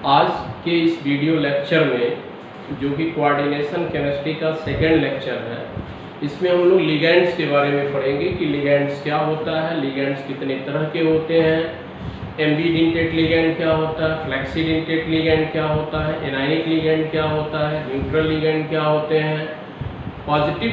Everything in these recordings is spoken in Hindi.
आज के इस वीडियो लेक्चर में जो कि कोऑर्डिनेशन केमिस्ट्री का सेकेंड लेक्चर है, इसमें हम लोग लिगेंड्स के बारे में पढ़ेंगे कि लिगेंड्स क्या होता है, लिगेंड्स कितने तरह के होते हैं, एम्बीडेंटेड लिगेंड क्या होता है, फ्लेक्सीडेंटेड लिगेंड क्या होता है, एनायनिक लिगेंड क्या होता है, न्यूट्रल लिगेंड क्या होते हैं, पॉजिटिव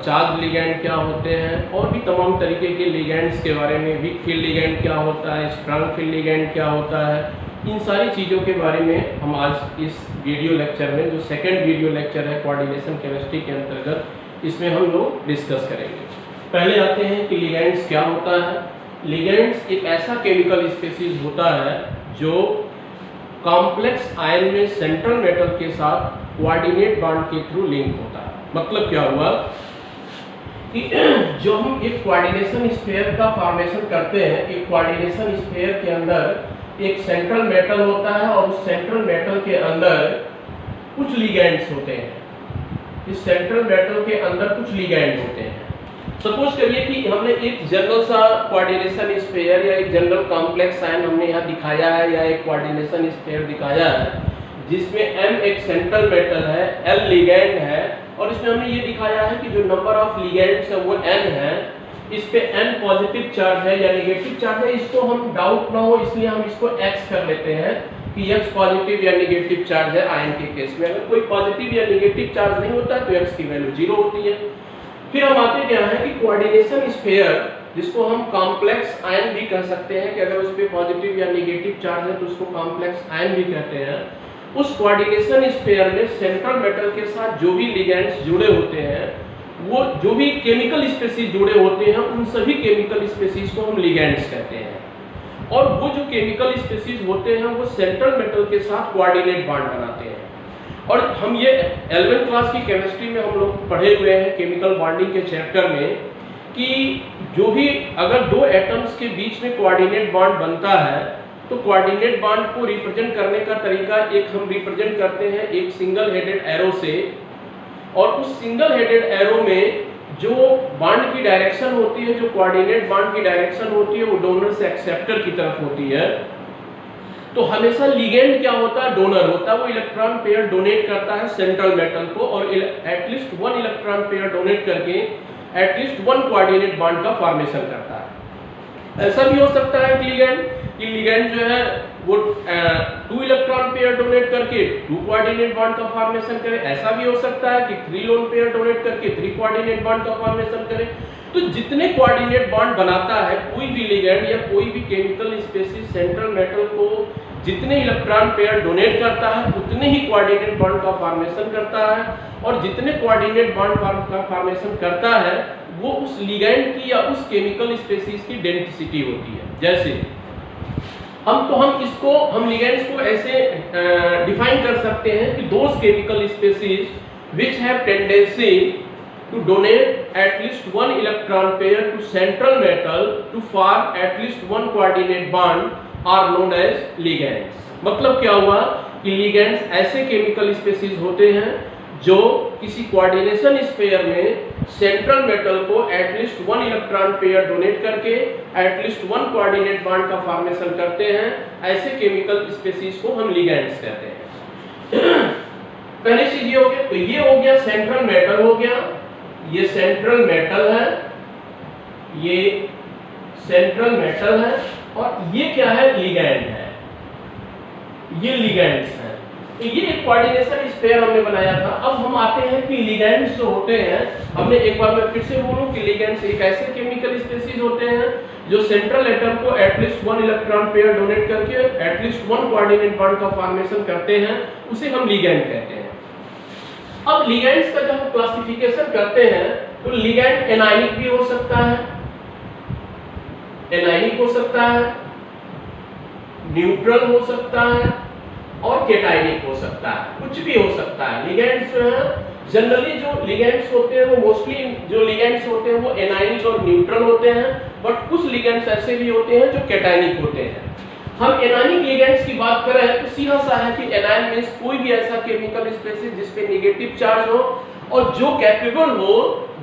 चार्ज लिगेंड क्या होते हैं और भी तमाम तरीके के लिगेंड्स के बारे में, वीक फील्ड लिगेंड क्या होता है, स्ट्रांग फील्ड लिगेंड क्या होता है, इन सारी चीज़ों के बारे में हम आज इस वीडियो लेक्चर में, जो सेकंड वीडियो लेक्चर है कोऑर्डिनेशन केमिस्ट्री के अंतर्गत, इसमें हम लोग डिस्कस करेंगे। पहले आते हैं कि लिगेंड्स क्या होता है। लिगेंड्स एक ऐसा केमिकल स्पीशीज होता है जो कॉम्प्लेक्स आयन में सेंट्रल मेटल के साथ कोऑर्डिनेट बॉन्ड के थ्रू लिंक होता है। मतलब क्या हुआ कि जो हम एक कोऑर्डिनेशन स्फीयर का फॉर्मेशन करते हैं, एक कोऑर्डिनेशन स्फीयर के अंदर एक सेंट्रल मेटल होता है और उस सेंट्रल मेटल के अंदर कुछ लिगेंड्स होते हैं। इस सेंट्रल मेटल के अंदर कुछ लिगेंड होते हैं। सपोज करिए कि हमने एक जनरल सा कोऑर्डिनेशन स्फीयर या एक जनरल कॉम्प्लेक्स आयन हमने यहाँ दिखाया है या एक कोऑर्डिनेशन स्फीयर दिखाया है जिसमें M एक सेंट्रल मेटल है, L लिगेंड है और इसमें हमने ये दिखाया है कि जो नंबर ऑफ लिगेंड्स है वो N है। इस पे N पॉजिटिव चार्ज है या नेगेटिव चार्ज है, इसको हम डाउट ना हो इसलिए हम इसको X कर लेते हैं कि X पॉजिटिव या नेगेटिव चार्ज है आयन के केस में। अगर कोई पॉजिटिव या नेगेटिव चार्ज नहीं होता तो X की वैल्यू 0 होती है। फिर हम आते क्या है कि कोऑर्डिनेशन स्फीयर, जिसको हम कॉम्प्लेक्स आयन भी कह सकते हैं कि अगर उस पे पॉजिटिव या नेगेटिव चार्ज है तो उसको कॉम्प्लेक्स आयन भी कहते हैं। उस कोऑर्डिनेशन स्फीयर में सेंट्रल मेटल के साथ जो भी लिगेंड्स जुड़े होते हैं, वो जो भी केमिकल स्पीशीज जुड़े होते हैं, उन सभी केमिकल स्पीशीज को हम लिगेंड्स कहते हैं। और वो जो केमिकल स्पीशीज होते हैं वो सेंट्रल मेटल के साथ कोऑर्डिनेट बॉन्ड बनाते हैं। और हम ये 11th क्लास की केमिस्ट्री में हम लोग पढ़े हुए हैं केमिकल बॉन्डिंग के चैप्टर में कि जो भी अगर दो एटम्स के बीच में कोऑर्डिनेट बॉन्ड बनता है तो कोऑर्डिनेट बॉन्ड को रिप्रेजेंट करने का तरीका एक हम रिप्रेजेंट करते हैं एक सिंगल हेडेड एरो से। और उस सिंगल हेडेड एरो में जो बॉन्ड की डायरेक्शन होती है, जो कोऑर्डिनेट बॉन्ड की डायरेक्शन होती है, वो डोनर से एक्सेप्टर की तरफ होती है। तो हमेशा लिगेंड क्या होता है, डोनर होता है। वो इलेक्ट्रॉन पेयर डोनेट करता है सेंट्रल मेटल को और एटलीस्ट 1 इलेक्ट्रॉन पेयर डोनेट करके एटलीस्ट 1 कोऑर्डिनेट बॉन्ड का फॉर्मेशन करता है। ऐसा भी हो सकता है कि लिगेंड जो है वो 2 इलेक्ट्रॉन पेयर डोनेट करके 2 कोऑर्डिनेट बॉन्ड का फॉर्मेशन करे। ऐसा भी हो सकता है कि 3 लोन पेयर डोनेट करके 3 कोऑर्डिनेट बॉन्ड का फॉर्मेशन करे। तो जितने कोऑर्डिनेट बॉन्ड बनाता है कोई भी लिगेंड या कोई भी केमिकल स्पीशीज सेंट्रल मेटल को जितने इलेक्ट्रॉन पेयर डोनेट करता है उतने ही कोऑर्डिनेट बॉन्ड का फॉर्मेशन करता है। और जितने कोऑर्डिनेट बॉन्ड का फॉर्मेशन करता है वो उस लिगेंड की या उस केमिकल स्पीशीज की डेंसिटी होती है। जैसे हम लिगेंड्स को ऐसे डिफाइन कर सकते हैं कि those chemical species which have tendency to donate at least 1 electron pair to central metal to form at least 1 coordinate bond are known as ligands। मतलब क्या हुआ कि ligands ऐसे केमिकल स्पीशीज होते हैं जो किसी कोऑर्डिनेशन स्फीयर में सेंट्रल मेटल को एटलीस्ट 1 इलेक्ट्रॉन पेयर डोनेट करके एटलीस्ट 1 कोऑर्डिनेट बॉन्ड का फॉर्मेशन करते हैं। ऐसे केमिकल स्पीशीज को हम लिगेंड्स कहते हैं। पहली चीज ये हो गया, तो ये हो गया सेंट्रल मेटल हो गया, ये सेंट्रल मेटल है, ये सेंट्रल मेटल है और ये क्या है, लिगेंड है। ये लिगेंड्स हैं। तो ये एक कोऑर्डिनेशन स्फीयर हमने बनाया था। अब हम आते हैं कि लिगेंड्स जो होते हैं, हमने एक बार मैं फिर से बोलूं कि लिगेंड्स एक ऐसे केमिकल स्पीशीज होते हैं जो सेंट्रल एटम को एटलीस्ट 1 इलेक्ट्रॉन पेयर डोनेट करके एटलीस्ट 1 कोऑर्डिनेट बॉन्ड का फॉर्मेशन करते हैं, उसे हम लिगेंड कहते हैं। अब लिगेंड्स का जब हम क्लासिफिकेशन करते हैं तो लिगेंड एनायनिक भी हो सकता है, एनायनिक हो सकता है, न्यूट्रल हो सकता है और केटायनिक हो सकता है, कुछ भी हो सकता है। लिगेंड्स जो है जनरली जो लिगेंड्स होते हैं वो मोस्टली जो लिगेंड्स होते हैं वो एनायनिक और न्यूट्रल होते हैं, बट कुछ लिगेंड्स ऐसे भी होते हैं जो केटायनिक होते हैं। हम एनायनिक लिगेंड्स की बात करें तो सीधा सा है कि एनायन मींस कोई भी ऐसा केमिकल स्पीशीज जिसपे नेगेटिव चार्ज हो और जो कैपेबल हो,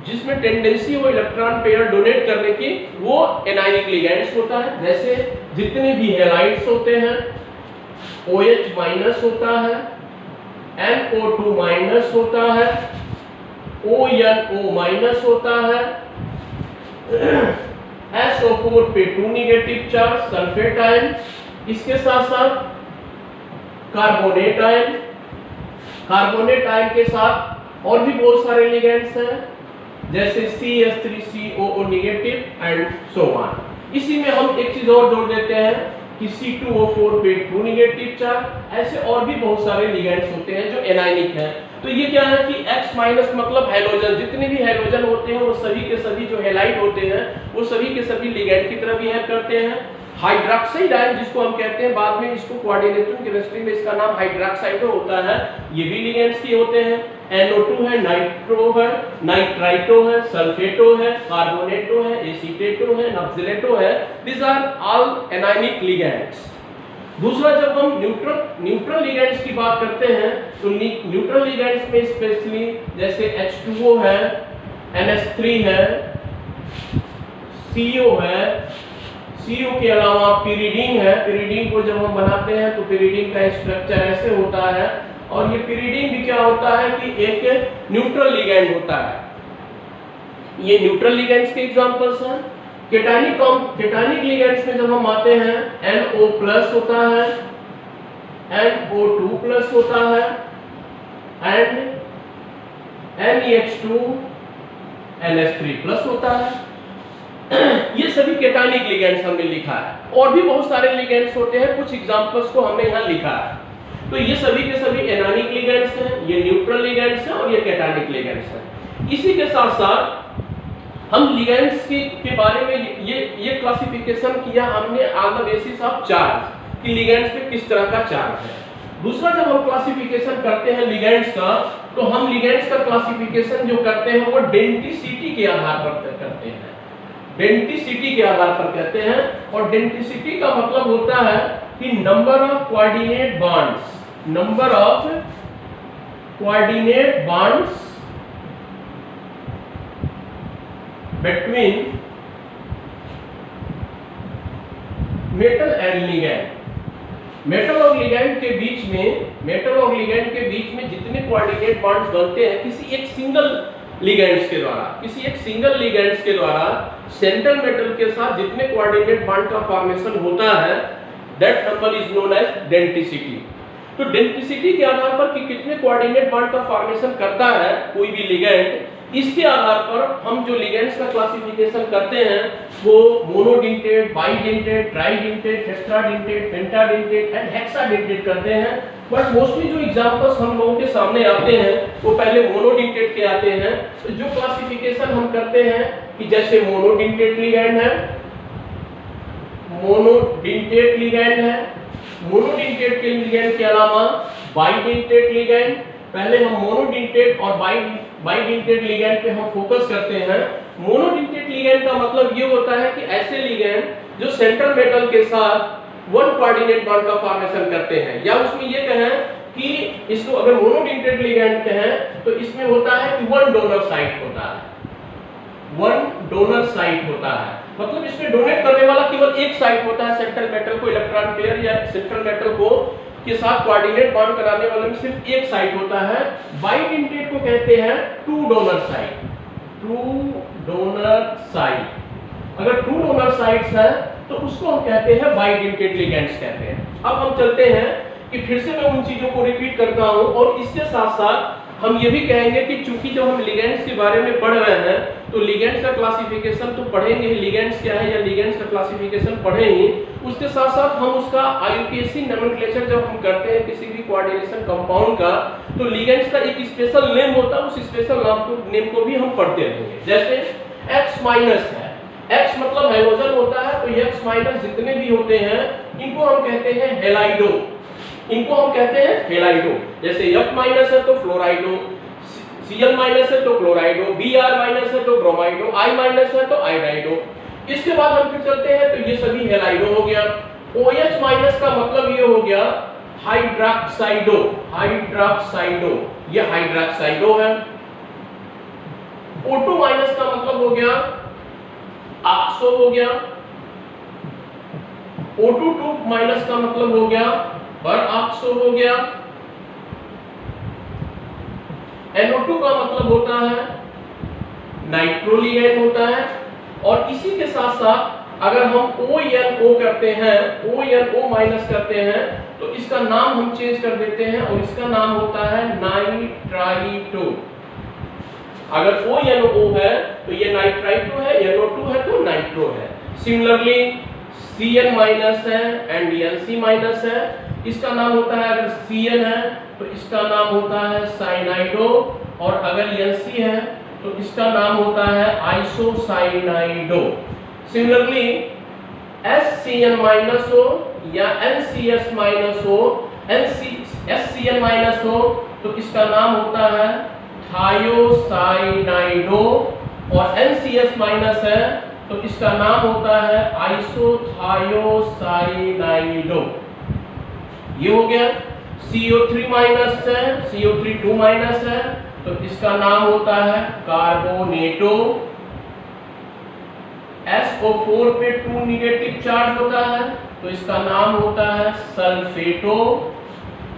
जिसमें टेंडेंसी हो इलेक्ट्रॉन पेयर डोनेट करने की, वो एनायनिक लिगेंड्स होता है। जैसे जितने भी हैलाइड्स होते हैं, OH माइनस होता है, NO2 माइनस होता है, ONO माइनस होता है, SO4 पे 2 निगेटिव चार्ज सल्फेट आयन, इसके साथ साथ कार्बोनेट आयन, कार्बोनेट आयन के साथ और भी बहुत सारे लिगेंड्स हैं जैसे CH3COO negative and so on. इसी में हम एक चीज और जोड़ देते हैं कि C2O4 पे 2 निगेटिव चार्ज, ऐसे और भी बहुत सारे लिगेंड्स होते हैं जो एनायनिक हैं। तो ये क्या है कि X माइनस मतलब हैलोजन, जितने भी हैलोजन होते हैं वो सभी के सभी जो हैलाइड होते हैं वो सभी के सभी लिगेंड की तरह बिहेव करते हैं। हाइड्रोक्साइड आयन जिसको हम कहते हैं, बाद में इसको कोऑर्डिनेशन केमिस्ट्री में इसका नाम हाइड्रोक्साइडो होता है, ये भी लिगेंड्स के होते हैं। NO2 है, नाइट्रो है, नाइट्राइटो है, सल्फेटो है, कार्बोनेटो है, एसीटेटो है, नक्सिलेटो है, this are all anionic ligands. दूसरा, जब हम न्यूट्रल लिगेंड्स की बात करते हैं तो न्यूट्रल लिगेंड्स में स्पेशली जैसे H2O है, NH3 है, CO है, CO के अलावा पिरिडीन है। पिरिडीन को जब हम बनाते हैं तो पिरिडीन का स्ट्रक्चर ऐसे होता है, और ये पिरिडीन भी क्या होता है कि एक न्यूट्रल लिगेंड होता है। ये न्यूट्रल लिगेंड्स के एग्जांपल्स हैं। केटानिक लिगेंड्स में जब हम आते हैं, NO प्लस होता है, NO2 प्लस होता है एंड NH2 NH3 प्लस होता है। ये सभी केटानिक लिगेंड्स हमने लिखा है, और भी बहुत सारे लिगेंड्स होते हैं, कुछ एग्जांपल्स को हमने यहाँ लिखा है। तो ये सभी के सभी एनायनिक लिगेंड्स हैं, ये न्यूट्रल लिगेंड्स हैं और ये केटानिक लिगेंड्स हैं। इसी के साथ साथ हम लिगेंड्स के बारे में ये क्लासिफिकेशन किया हमने on the basis of charge कि लिगेंड्स पे किस तरह का चार्ज है। दूसरा, जब हम क्लासिफिकेशन करते हैं लिगेंड्स का, तो हम लिगेंड्स का क्लासिफिकेशन जो करते हैं वो डेंसिटी के आधार पर करते हैं। डेंसिटी के आधार पर कहते हैं, और डेंसिटी का मतलब होता है कि number of coordinate bonds, number of coordinate bonds between metal and ligand. Metal और लिगेंड के बीच में जितने कोऑर्डिनेट बॉन्ड्स बनते हैं किसी एक सिंगल लिगेंड्स के द्वारा सेंट्रल मेटल के साथ जितने कोऑर्डिनेट बॉन्ड का फॉर्मेशन होता है, that number is known as density. तो डेंसिटी के आधार पर कि कितने कोऑर्डिनेट बॉन्ड का फॉर्मेशन करता है कोई भी लिगेंड, इसके आधार पर हम जो लिगेंड्स का क्लासिफिकेशन करते हैं वो monodentate, bidentate, tridentate, tetradentate, pentadentate and hexadentate करते हैं। बट मोस्टली जो एग्जांपल्स हम लोगों के सामने आते हैं वो पहले मोनोडेंटेट के आते हैं। तो जो क्लासिफिकेशन हम करते हैं कि जैसे मोनोडेंटेट लिगेंड है, मोनोडेंटेट के लिगेंड के अलावा बाइडेंटेट लिगेंड, पहले हम मोनोडेंटेट और बाइडेंटेट लिगेंड पे हम फोकस करते हैं। मोनोडेंटेट लिगेंड का मतलब ये होता है कि ऐसे लिगेंड जो सेंट्रल मेटल के साथ वन कोऑर्डिनेट बॉन्ड का फॉर्मेशन करते हैं, या उसमें ये कहें कि इसको अगर मोनोडेंटेट लिगेंड कहें तो इसमें होता है कि वन डोनर साइट होता है, मतलब इसमें डोनेट करने वाला केवल एक साइट होता है। सेंट्रल मेटल को इलेक्ट्रॉन पेयर या सेंट्रल मेटल को के साथ कोऑर्डिनेट बॉन्ड कराने वाले में सिर्फ एक साइट होता है। बाइडेंटेट को कहते हैं टू डोनर साइट। अगर टू डोनर साइट्स है तो उसको हम कहते हैं बाइडेंटेट लिगेंड्स कहते हैं। अब हम चलते हैं कि फिर से मैं उन चीजों को रिपीट करता हूं, और इसके साथ साथ हम ये भी कहेंगे कि चूंकि जब हम लिगेंड्स के बारे में पढ़ रहे हैं तो लिगेंड्स का क्लासिफिकेशन तो पढ़ेंगे ही, लिगेंड्स क्या है या लिगेंड्स का क्लासिफिकेशन पढ़े ही, उसके साथ साथ हम उसका IUPAC नोमेनक्लेचर जब हम करते हैं किसी भी कोऑर्डिनेशन कंपाउंड का, तो लिगेंड्स का एक स्पेशल नेम होता है, उस स्पेशल नेम को भी हम पढ़ते रहेंगे। जैसे X माइनस है, X मतलब हाइड्रोजन होता है, तो X माइनस जितने भी होते हैं इनको हम कहते हैं हेलाइडो, जैसे F माइनस है तो फ्लोराइडो, Cl माइनस है तो क्लोराइडो, Br माइनस है तो ब्रोमाइडो, I माइनस है तो आयोडाइडो। इसके बाद हम फिर चलते हैं तो ये सभी हेलाइडो हो गया। OH माइनस का मतलब ये हो गया हाइड्रोक्साइडो, ये हाइड्रोक्साइडो है। O2 माइनस का मतलब हो गया ऑक्सो हो गया। O2 माइनस का मतलब हो गया पर ऑक्सो हो गया। NO2 का मतलब होता है नाइट्रो लिगेंड होता है। और इसी के साथ साथ अगर हम ONO करते हैं, ONO माइनस करते हैं, तो इसका नाम हम चेंज कर देते हैं और इसका नाम होता है नाइट्राइटो। अगर ONO है तो ये नाइट्राइटो है, NO2 है तो नाइट्रो है। सिमिलरली Cn माइनस है एंड Nc माइनस है, इसका नाम होता है, अगर Cn है तो इसका नाम होता है साइनाइडो, और अगर Nc है तो इसका नाम होता है आइसोसाइनाइडो। सिमिलरली SCN माइनस हो या NCS माइनस हो, SCN माइनस हो तो इसका नाम होता है थायोसाइनाइडो, और NCS माइनस है तो इसका नाम होता है आइसोथायोसाइनाइडो। ये हो गया। CO3 माइनस है, CO3 2 माइनस है तो इसका नाम होता है कार्बोनेटो। SO4 पे 2 निगेटिव चार्ज होता है तो इसका नाम होता है सल्फेटो।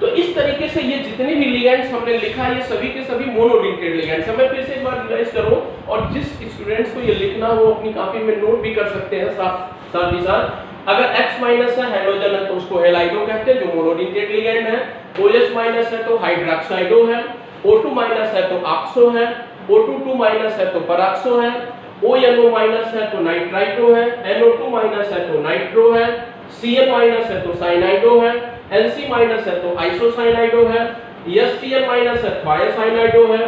तो इस तरीके से ये जितने भी लिगेंड्स हमने लिखा ये सभी के सभी मोनोलिंकेड लिगेंड्स हैं। मैं फिर से एक बार रिवाइज करूं, और जिस स्टूडेंट्स को ये लिखना वो अपनी कॉपी में नोट भी कर सकते हैं साथ ही साथ। अगर X माइनस है, हाइड्रोजन है, तो उसको हैलाइडो कहते हैं जो मोनोलिंकेड लिगेंड है। OH माइनस है तो हाइड्रोक्साइडो है। O2 माइनस है तो ऑक्सो है। O22 माइनस है तो परऑक्सो है। ONO माइनस है तो नाइट्राइटो है। NO2 माइनस है तो नाइट्रो है। Cn माइनस है तो साइनाइडो है। Nc माइनस है तो आइसोसाइनाइडो है। SCN माइनस है तो थायोसाइनाइडो है।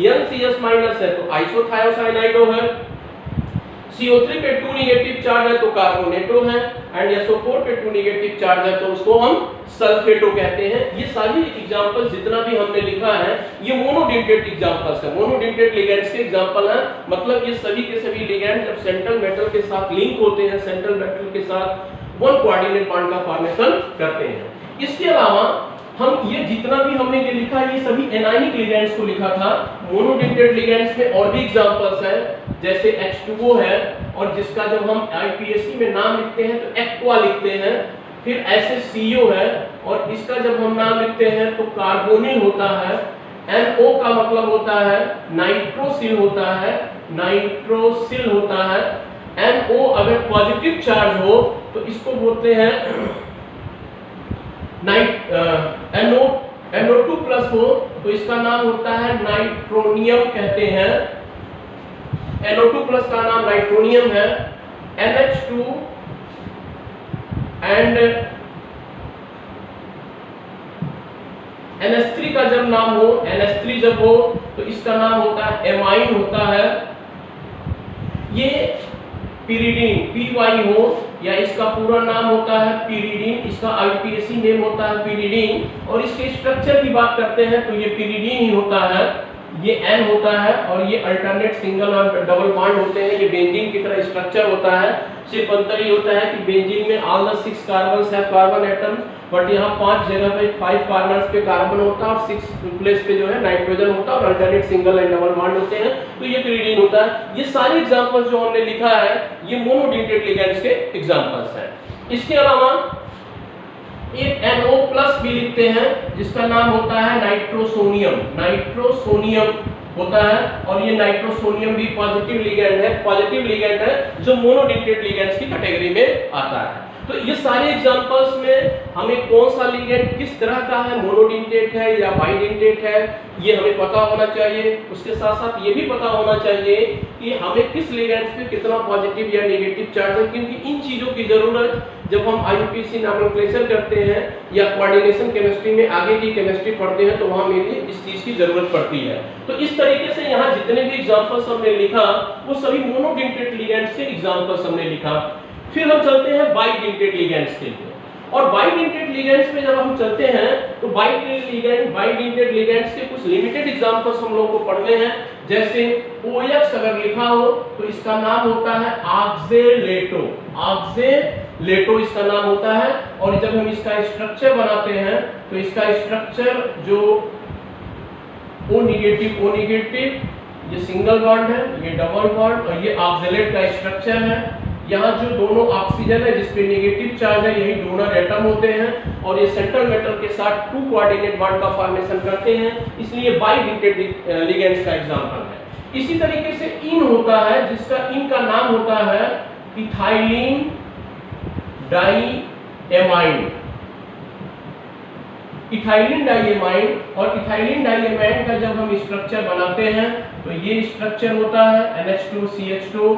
NCS माइनस है तो आइसोथायोसाइनाइडो है। CO3 पे 2 निगेटिव चार्ज है तो कार्बोनेटो है, एंड SO4 पे 2 निगेटिव चार्ज है तो उसको हम सल्फेटो कहते हैं। ये सारी एग्जांपल्स जितना भी हमने लिखा है ये मोनोडेंटेट एग्जांपल्स है, मोनोडेंटेट लिगेंड्स के एग्जांपल हैं। मतलब ये सभी के सभी लिगेंड जब सेंट्रल मेटल के साथ लिंक होते हैं, सेंट्रल मेटल के साथ वन कोऑर्डिनेट बॉन्ड का फॉर्मेशन करते हैं। इसके अलावा हम ये जितना भी हमने ये लिखा ये सभी एनायनिक लिगेंड्स को लिखा था। मोनोडेंटेट लिगेंड्स में और भी एग्जांपल्स हैं, जैसे H2O है, और जिसका जब हम IPSC में नाम लिखते हैं तो एक्वा लिखते हैं। फिर ऐसे CO है, और इसका जब हम नाम लिखते हैं तो कार्बोनिल होता है। NO का मतलब होता है नाइट्रोसिल होता है, नाइट्रोसिल होता है। NO अगर पॉजिटिव चार्ज हो तो इसको बोलते हैं NO2 प्लस हो तो इसका नाम होता है नाइट्रोनियम कहते हैं। NO2 प्लस का नाम नाइट्रोनियम है। NH2 एंड NH3 का जब नाम हो, NH3 जब हो तो इसका नाम होता है एमाइन होता है। ये पिरिडीन PY हो या इसका पूरा नाम होता है पिरिडीन, इसका IPSC नेम होता है पिरिडीन। और इसके स्ट्रक्चर की बात करते हैं तो ये पिरिडीन ही होता है, ये N होता है, और ये अल्टरनेट सिंगल और डबल बॉन्ड होते हैं। ये बेंजीन की तरह स्ट्रक्चर होता है, सिर्फ अंतर ये होता है कि बेंजीन में ऑल द 6 कार्बन्स है कार्बन एटम्स, बट यहाँ 5 जगह पे 5 कार्बन्स पे कार्बन होता है और 6 प्लेस पे जो है नाइट्रोजन होता है, और alternate single and double bond होते हैं। तो ये पिरिडीन होता है। ये सारे एग्जांपल्स जो हमने लिखा है ये मोनोडेंटेट लिगेंड्स के एग्जांपल्स हैं। इसके अलावा एक NO प्लस भी लिखते हैं जिसका नाम होता है नाइट्रोसोनियम, नाइट्रोसोनियम होता है। और ये नाइट्रोसोनियम भी पॉजिटिव लिगेंड है जो मोनोडेंटेट लिगेंड्स की कैटेगरी में आता है। तो ये सारे एग्जांपल्स में हमें कौन सा लिगेंड किस तरह का है, मोनोडेंटेट है या बाइडेंटेट है, ये हमें पता होना चाहिए। उसके साथ साथ ये भी पता होना चाहिए कि हमें किस लिगेंड्स पे कितना पॉजिटिव या नेगेटिव चार्ज है, क्योंकि इन चीजों की जरूरत जब हम IUPAC नॉमेनक्लेचर करते हैं या कोऑर्डिनेशन केमिस्ट्री में आगे की केमिस्ट्री पढ़ते हैं तो वहां मेरी इस चीज की जरूरत पड़ती है। तो इस तरीके से यहाँ जितने भी एग्जांपल्स हमने लिखा वो सभी मोनोडेंटेट लिगेंड्स के एग्जांपल्स हमने लिखा। फिर हम चलते हैं बाइडेंटेट लिगेंड्स के लिए, और बाइडेंटेट लिगेंड्स में जब हम चलते हैं तो बाइडेंटेट लिगेंड्स के कुछ लिमिटेड एग्जांपल्स हम लोगों को पढ़ने हैं। जैसे OX अगर लिखा हो तो इसका नाम होता है ऑक्जेलेटो, ऑक्जेलेटो इसका नाम होता है। और जब हम इसका स्ट्रक्चर बनाते हैं तो इसका स्ट्रक्चर जो O नेगेटिव, ये सिंगल बॉन्ड है, ये डबल बॉन्ड, और ये ऑक्जेलेट का स्ट्रक्चर है। यहाँ जो दोनों ऑक्सीजन है जिसपे नेगेटिव चार्ज है यही डोनर एटम होते हैं और ये सेंट्रल मेटल के साथ 2 कोऑर्डिनेट बॉन्ड का फॉर्मेशन करते हैं, इसलिए बाइडिंटेड लिगेंड्स का एग्जांपल है। इसी तरीके से इन होता है जिसका इन का नाम होता है इथाइलिन डाइएमाइन। इथाइलिन डाइएमाइन और इथाइलिन डाइएमाइन का जब हम स्ट्रक्चर बनाते हैं तो ये स्ट्रक्चर होता है NH2CH2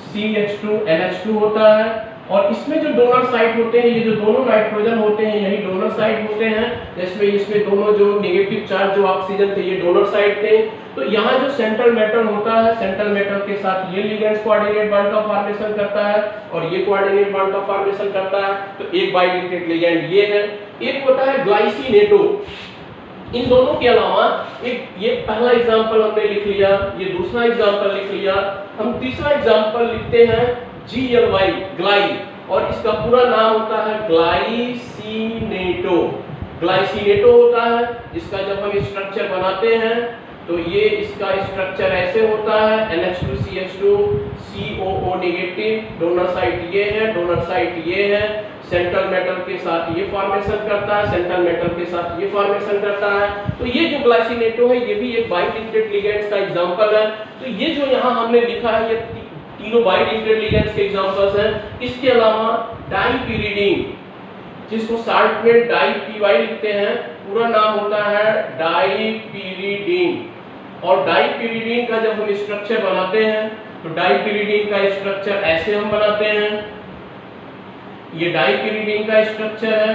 CH2 NH2 होता है और इसमें जो डोनर साइट होते हैं, ये जो दोनों नाइट्रोजन होते हैं यही डोनर साइट होते हैं। जैसे इसमें दोनों जो नेगेटिव चार्ज जो ऑक्सीजन थे ये डोनर साइट थे। तो यहाँ जो सेंट्रल मेटल होता है, सेंट्रल मेटल के साथ ये लिगेंड्स कोऑर्डिनेट बॉन्ड का फॉर्मेशन करता है और ये कोऑर्डिनेट बॉन्ड का फॉर्मेशन करता है। तो एक बाइडिंटेड लिगेंड ये है, एक होता है ग्लाइसिनेटो। इन दोनों के अलावा एक ये पहला एग्जांपल हमने लिख लिया, ये दूसरा एग्जांपल लिख लिया, हम तीसरा एग्जांपल लिखते हैं GLY ग्लाई और इसका पूरा नाम होता है ग्लाइसिनेटो। ग्लाइसिनेटो होता है, इसका जब हम स्ट्रक्चर बनाते हैं तो ये इसका स्ट्रक्चर ऐसे होता है NH2CH2 COO negative, donor site ये है, डोनर साइट ये है, सेंट्रल मेटल के साथ ये फॉर्मेशन करता है, सेंट्रल मेटल के साथ ये फॉर्मेशन करता है। तो ये जो ग्लाइसिनेटो है ये भी एक बाइडिंटेड लिगेंड्स का एग्जांपल है। तो ये जो यहाँ हमने लिखा है ये तीनों बाइडिंटेड लिगेंड्स के एग्जांपल्स हैं। इसके अलावा डाइपिरिडीन, जिसको शॉर्ट में डाईपीवाई लिखते हैं, पूरा नाम होता है डाइपिरिडीन और डाइपिरिडीन का जब हम स्ट्रक्चर बनाते हैं तो डाइपिरिडीन का स्ट्रक्चर ऐसे हम बनाते हैं। ये डाइपिरिडीन का स्ट्रक्चर है,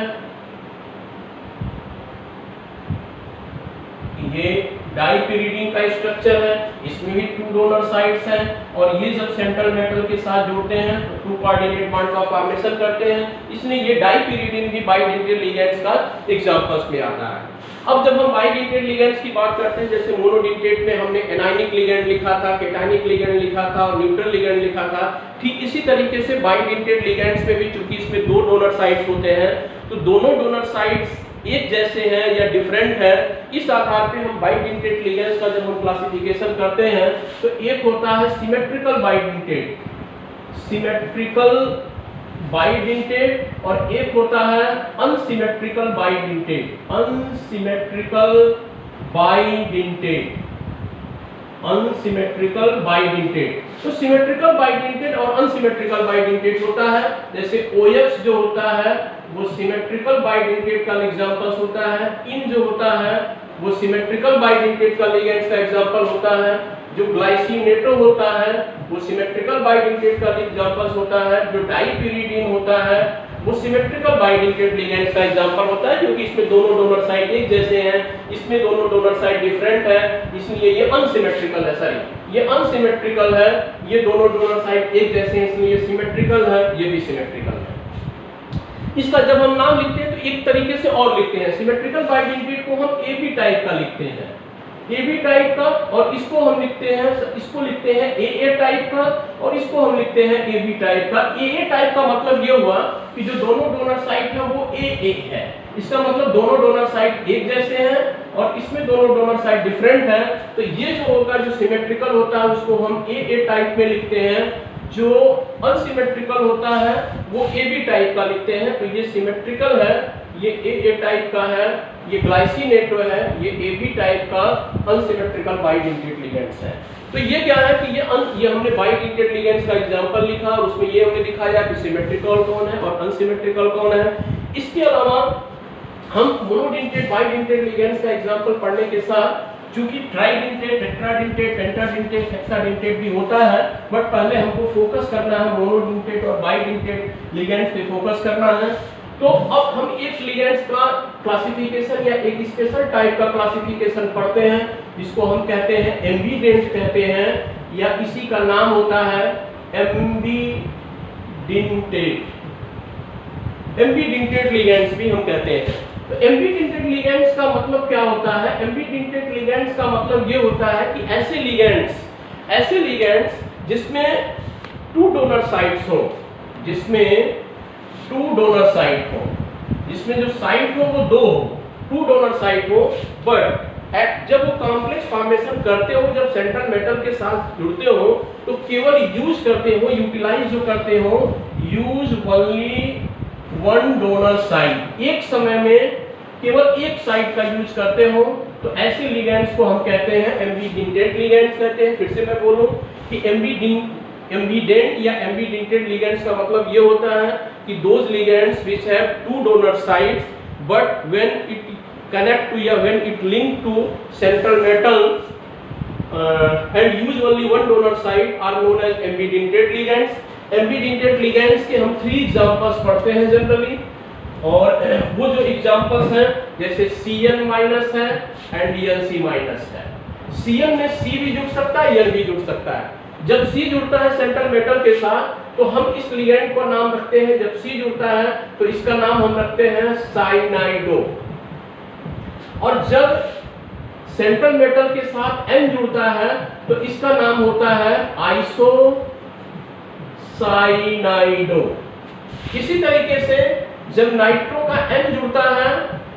ये डाइपिरिडीन का स्ट्रक्चर है, इसमें भी 2 डोनर साइट्स हैं और ये जब सेंट्रल मेटल के साथ जुड़ते हैं तो 2 कोऑर्डिनेट बॉन्ड का फॉर्मेशन करते हैं, इसलिए ये डाइपिरिडीन भी बाइडिंटेड लिगेंड्स का एग्जांपल्स में आता है। अब जब हम बाइडिंटेड लिगेंड्स की बात करते हैं, जैसे मोनोडिंटेट में हमने एनायनिक लिगेंड लिखा था, कैटायनिक लिगेंड लिखा था और न्यूट्रल लिगेंड लिखा था, ठीक इसी तरीके से बाइडिंटेड लिगेंड्स में भी चूंकि इसमें 2 डोनर साइट्स होते हैं तो दोनों डोनर साइट्स एक जैसे हैं या डिफरेंट है, इस आधार पे हम बाइडिंटेड लिगेंड्स का जब हम क्लासिफिकेशन करते हैं तो एक होता है सिमेट्रिकल बाइडिंटेड, सिमेट्रिकल बाइडिंटेड और एक होता है अनसिमेट्रिकल बाइडिंटेड, अनसिमेट्रिकल बाइडिंटेड, अनसिमेट्रिकल बाइडिंटेड। तो सिमेट्रिकल बाइडिंटेड और अनसिमेट्रिकल बाइडिंटेड होता है, जैसे OH जो होता है वो सिमेट्रिकल बाइडिंटेड का एग्जांपल्स होता है, इन जो होता है वो सिमेट्रिकल बाइडिंटेड का लिगेंड्स का एग्जांपल होता है, जो ग्लाइसिनेटो होता है वो सिमेट्रिकल बाइडिंटेड का एग्जांपल्स होता है, जो डाइपिरिडीन होता है वो सिमेट्रिकल बाइडिंटेड लिगेंड्स का एग्जांपल होता है, क्योंकि इसमें दोनों डोनर साइड एक जैसे हैं, इसमें दोनों डोनर साइड डिफरेंट है, इसलिए ये अनसिमेट्रिकल है। सॉरी, ये अनसिमेट्रिकल है, ये दोनों डोनर साइड एक जैसे हैं इसलिए ये सिमेट्रिकल है, ये भी सिमेट्रिकल है। इसका जब हम नाम लिखते हैं तो एक तरीके से और लिखते हैं, सिमेट्रिकल बाइडिंटेड को हम AB टाइप का लिखते हैं, AB टाइप का, और इसको हम लिखते हैं, इसको लिखते हैं AA टाइप का और इसको हम लिखते हैं AB टाइप का। AA टाइप का मतलब ये हुआ कि जो दोनों डोनर साइट है वो AA है, इसका मतलब दोनों डोनर साइट एक जैसे हैं और इसमें दोनों डोनर साइट डिफरेंट है। तो ये जो होगा जो सिमेट्रिकल होता है उसको हम AA टाइप में लिखते हैं, जो अनसिमेट्रिकल होता है वो AB टाइप का लिखते हैं। तो ये सिमेट्रिकल है, ये AA टाइप का है, ये ग्लाइसिनेटो है, ये AB टाइप का अनसिमेट्रिकल बाइडिंटेड लिगेंड्स है। तो ये क्या है कि ये हमने बाइडिंटेड लिगेंड्स का एग्जांपल लिखा और उसमें ये हमने दिखाया कि सिमेट्रिकल कौन है और अनसिमेट्रिकल कौन है। इसके अलावा हम मोनोडिंटेड बाइडिंटेड लिगेंड्स का एग्जांपल पढ़ने के साथ चूंकि ट्राइडिंटेड, टेट्राडिंटेड, पेंटाडिंटेड, हेक्साडिंटेड भी होता है, बट पहले हमको फोकस करना है मोनोडिंटेड और बाइडिंटेड लिगेंड्स पे फोकस करना है। तो अब हम एक लिगेंड्स का क्लासिफिकेशन या एक स्पेशल टाइप का क्लासिफिकेशन पढ़ते हैं, जिसको हम कहते हैं एम्बीडेंट कहते हैं, या इसी का नाम होता है एम्बीडिंटेड, एम्बीडिंटेड लिगेंड्स भी हम कहते हैं। तो एम्बीडिंटेड लिगेंड्स का मतलब क्या होता है? एम्बीडिंटेड लिगेंड्स का मतलब ये होता है कि ऐसे लिगेंड्स जिसमें 2 डोनर साइट्स हो, जिसमें 2 डोनर साइट हो, जिसमें जो साइट हो वो 2 हो, 2 डोनर साइट हो, बट जब वो कॉम्प्लेक्स फॉर्मेशन करते हो, जब सेंट्रल मेटल के साथ जुड़ते हो, तो केवल यूज करते हो, यूटिलाइज जो करते हो, use only one donor side, एक समय में केवल एक साइड का यूज करते हो, तो ऐसे लिगेंड्स को हम कहते हैं एम्बीडेंटेड लिगेंड्स कहते हैं। फिर से मैं बोलूं कि एम्बीडेंट या एम्बीडेंटेड लिगेंड्स का मतलब ये होता है कि those ligands which have two donor sides but when it connect to या when it link to central metal and use only one donor side are known as ambidentate ligands. Ambidentate ligands के हम 3 एग्जांपल्स पढ़ते हैं जनरली, और वो जो एग्जांपल्स हैं जैसे Cn माइनस है एंड Nc माइनस है। Cn में C भी जुड़ सकता है, N भी जुड़ सकता है। जब C जुड़ता है सेंट्रल मेटल के साथ तो हम इस लिगेंड का नाम रखते हैं, जब C जुड़ता है तो इसका नाम हम रखते हैं साइनाइडो, और जब सेंट्रल मेटल के साथ N जुड़ता है तो इसका नाम होता है आइसोसाइनाइडो। इसी तरीके से जब नाइट्रो का N जुड़ता है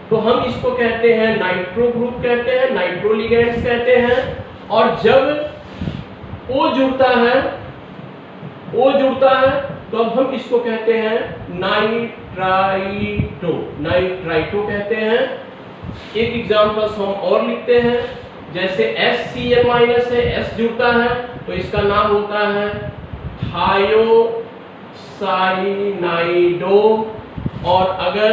तो हम इसको कहते हैं नाइट्रो ग्रुप कहते हैं, नाइट्रो लिगेंड्स कहते हैं, और जब O जुड़ता है तो अब हम इसको कहते हैं नाइट्राइटो कहते हैं। एक एग्जांपल्स हम और लिखते हैं, जैसे SCl माइनस है, S जुड़ता है तो इसका नाम होता है थायोसाइनाइडो, और अगर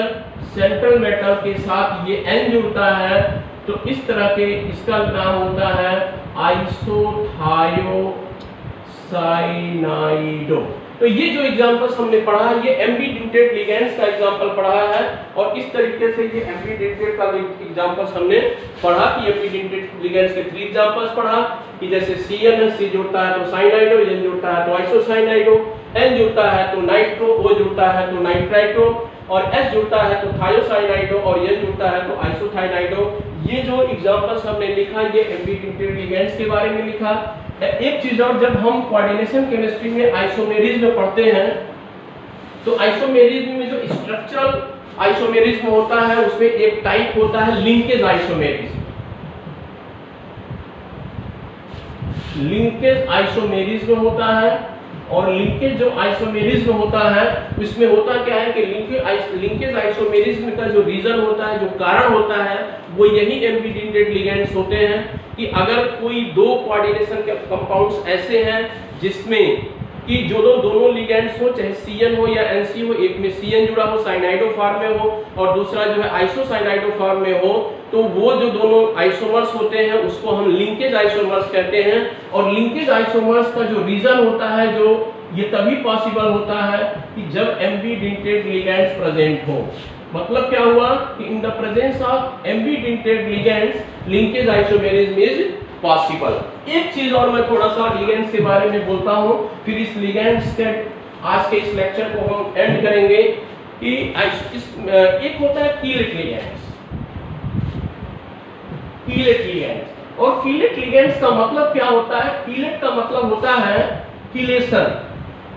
सेंट्रल मेटल के साथ ये N जुड़ता है तो इस तरह के इसका नाम होता है आइसोथायोसाइनाइडो। तो ये जो एग्जांपल्स हमने पढ़ा ये एम्बीडेंटेड लिगेंड्स का एग्जांपल पढ़ा है, और इस तरीके से ये एम्बीडेंटेड का एग्जांपल्स हमने पढ़ा कि एम्बीडेंटेड लिगेंड्स के 3 एग्जांपल्स पढ़ा कि जैसे Cn है, C जुड़ता है तो साइनाइडो, N जुड़ता है तो आइसोसाइनाइडो, N जुड़ता है तो नाइट्रो, O जुड़ता है तो नाइट्राइटो, और S जुड़ता है तो थायोसाइनाइडो, और N जुड़ता है तो आइसोथाइनाइडो। ये जो एग्जांपल्स हमने लिखा ये एम्बीडेंटेड लिगेंड्स के बारे में लिखा। एक चीज और, जब हम कोऑर्डिनेशन केमिस्ट्री में आइसोमेरिज्म पढ़ते हैं तो आइसोमेरिज्म में जो स्ट्रक्चरल आइसोमेरिज्म होता है उसमें एक टाइप होता है लिंकेज आइसोमेरिज्म। लिंकेज आइसोमेरिज्म होता है, और लिंकेज जो आइसोमेरिज्म होता है उसमें होता क्या है कि लिंकेज आइसोमेरिज्म का जो रीजन होता है, जो कारण होता है, वो यही एम्बीडेंटेड लिगेंड्स होते हैं कि अगर कोई 2 कोऑर्डिनेशन के कंपाउंड्स ऐसे हैं जिसमें कि जो दोनों लिगेंड्स हो, चाहे Cn हो या Nc हो, एक में Cn जुड़ा हो साइनाइडो फॉर्म में हो और दूसरा जो है आइसोसाइनाइडो फॉर्म में हो, तो वो जो दोनों आइसोमर्स होते हैं उसको हम लिंकेज आइसोमर्स कहते हैं। और लिंकेज आइसोमर्स का जो रीजन होता है, जो ये तभी पॉसिबल होता है कि जब एम्बीडेंटेड लिगेंड्स प्रेजेंट हो। मतलब क्या हुआ कि in the presence of एम्बीडेंटेड ligands linkage isomerism is possible. एक चीज और मैं थोड़ा सा लिगेंड्स के बारे में बोलता हूं, फिर इस लिगेंड्स के आज के इस लेक्चर को हम एंड करेंगे कि एक होता है कीलेट लिगेंड्स। कीलेट लिगेंड्स, और कीलेट लिगेंड्स का मतलब क्या होता है? कीलेट का मतलब होता है किलेशन।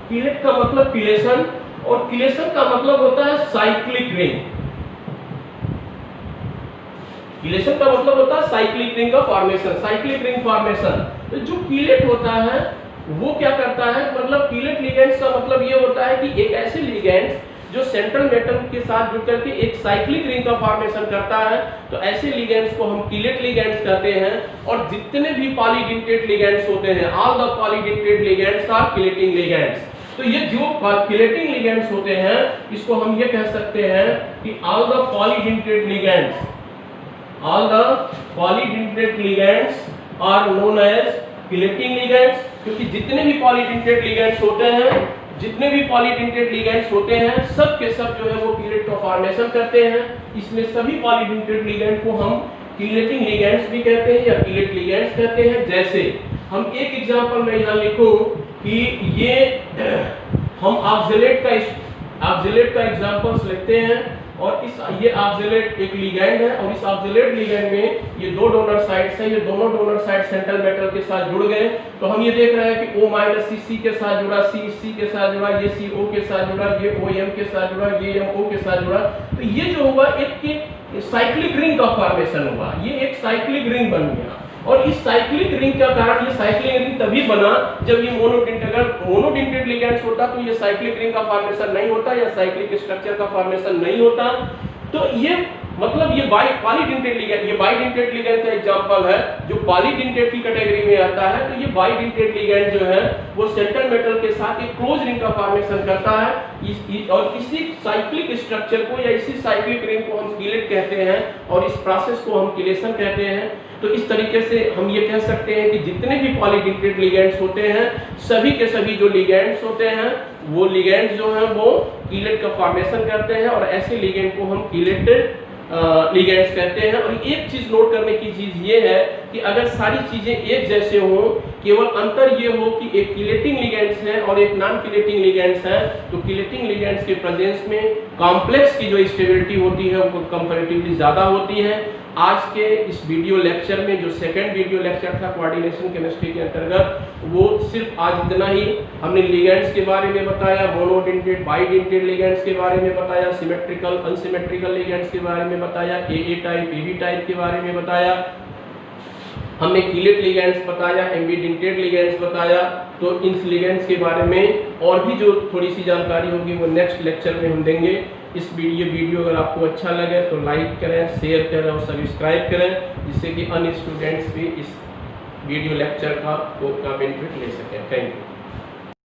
कीलेट का मतलब किलेशन, और किलेशन का मतलब होता है साइक्लिक रिंग। किलेशन का मतलब होता है साइक्लिक रिंग का फॉर्मेशन, साइक्लिक रिंग फॉर्मेशन। तो जो कीलेट होता है वो क्या करता है, मतलब कीलेट लिगेंड्स का मतलब ये होता है कि एक ऐसे लिगेंड जो सेंट्रल मेटल के साथ जुड़ करके एक साइक्लिक रिंग का फॉर्मेशन करता है, तो ऐसे लिगेंड्स को हम कीलेट लिगेंड्स कहते हैं। और जितने भी पॉलीडेंटेड लिगेंड्स होते हैं, all the polydentate ligands are chelating ligands. तो ये जो कीलेटिंग लिगेंड्स होते हैं इसको हम ये कह सकते हैं कि all the polydentate ligands, all the polydentate ligands are known as chelating ligands. क्योंकि जितने भी पॉलीडेंटेट लिगेंड्स होते हैं, जितने भी पॉलीडेंटेट लिगेंड्स होते हैं, सब के सब जो है वो कीलेट का फॉर्मेशन करते हैं। इसमें सभी पॉलीडेंटेट लिगेंड को हम कीलेटिंग लिगेंड्स भी कहते हैं या कीलेट लिगेंड्स कहते हैं। जैसे हम एक एग्जांपल में यहाँ लिखूं कि ये हम ऑक्सलेट का एग्जांपल्स लिखते हैं, और इस ये ऑक्सलेट एक लिगेंड है, और इस ऑक्सलेट लिगेंड में ये 2 डोनर साइड्स हैं, ये दोनों डोनर साइड सेंट्रल मेटल के साथ जुड़ गए। तो हम ये देख रहे हैं कि O- C के साथ जुड़ा, C के साथ जुड़ा, ये CO के साथ जुड़ा, ये OM के साथ जुड़ा, ये MO के साथ जुड़ा। तो ये जो हुआ एक साइक्लिक रिंग का फॉर्मेशन हुआ, ये एक साइक्लिक रिंग बन गया। और इस साइक्लिक रिंग का कारण, ये साइक्लिक रिंग तभी बना जब ये मोनोडेंटेड लिगेंड्स होता तो ये साइक्लिक रिंग का फॉर्मेशन नहीं होता, या साइक्लिक स्ट्रक्चर का फॉर्मेशन नहीं होता। तो ये मतलब ये पॉलीडेंटेड लिगेंड, ये बाइडेंटेड लिगेंड का एग्जांपल है जो पॉलीडेंटेड की कैटेगरी में आता है। तो ये बाइडेंटेड लिगेंड जो है वो सेंट्रल मेटल के साथ एक क्लोज रिंग का फॉर्मेशन करता है। और इसी साइक्लिक स्ट्रक्चर को या इसी साइक्लिक रिंग को हम कीलेट कहते हैं, और इस प्रोसेस को हम कीलेशन कहते हैं। तो इस तरीके से हम ये कह सकते हैं कि जितने भी पॉलीडेंटेड लिगेंड्स होते हैं, सभी के सभी जो लिगेंड्स होते हैं वो लिगेंड्स जो हैं वो कीलेट का फॉर्मेशन करते हैं, और ऐसे लिगेंड को हम कीलेटेड लिगेंड्स कहते हैं। और एक चीज नोट करने की चीज ये है कि अगर सारी चीजें एक जैसे हों, केवल अंतर ये हो कि एक कीलेटिंग लिगेंड्स है और एक नॉन कीलेटिंग लिगेंड्स है, तो कीलेटिंग लिगेंड्स के प्रेजेंस में कॉम्प्लेक्स की जो स्टेबिलिटी होती है वो कंपैरेटिवली ज्यादा होती है। आज के इस वीडियो लेक्चर में जो सेकंड वीडियो लेक्चर था कोऑर्डिनेशन केमिस्ट्री के अंतर्गत, वो सिर्फ आज इतना ही। हमने लिगेंड्स के बारे में बताया, मोनोडेंटेड बाइडेंटेड लिगेंड्स के बारे में बताया, सिमेट्रिकल अनसिमेट्रिकल लिगेंड्स के बारे में बताया, AA टाइप AB टाइप के बारे में बताया, हमने कीलेट लिगेंड्स बताया, एम्बीडेंटेड लिगेंड्स बताया। तो इन लिगेंड्स के बारे में और भी जो थोड़ी सी जानकारी होगी वो नेक्स्ट लेक्चर में हम देंगे। इस वीडियो अगर आपको अच्छा लगे तो लाइक करें, शेयर करें और सब्सक्राइब करें, जिससे कि अन्य स्टूडेंट्स भी इस वीडियो लेक्चर का बेनिफिट ले सकें। Thank you.